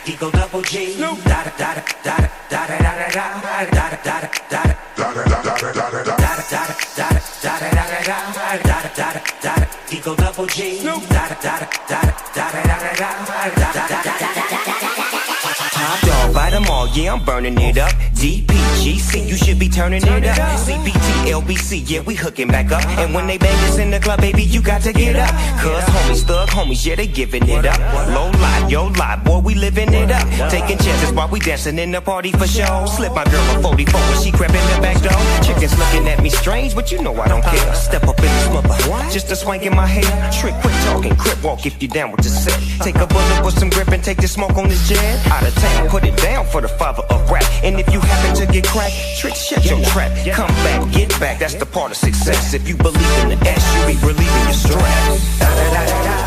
Eagle double G. Eagle double G. Top dog, buy them all, yeah, I'm burning it up. DPGC, you should be turning it up. CPT, LBC, yeah, we hooking back up. And when they bang us in the club, baby, you got to get up. Cuz homies, thug homies, yeah, they giving it up. Low lie, yo lie, boy, we living it up. Taking chances while we dancing in the party for show. Slip my girl a 44 when she crept in the back door. Chickens looking at me strange, but you know I don't care. Step up in this mother, just a swank in my hair. Trick, quit talking, crip walk if you down with the set. Take a bullet with some grip and take the smoke on this jet. Out of town, put it down for the father of rap. And if you happen to get cracked, trick, shut your trap. Come back, get back, that's the part of success. If you believe in the S, you be relieving your stress.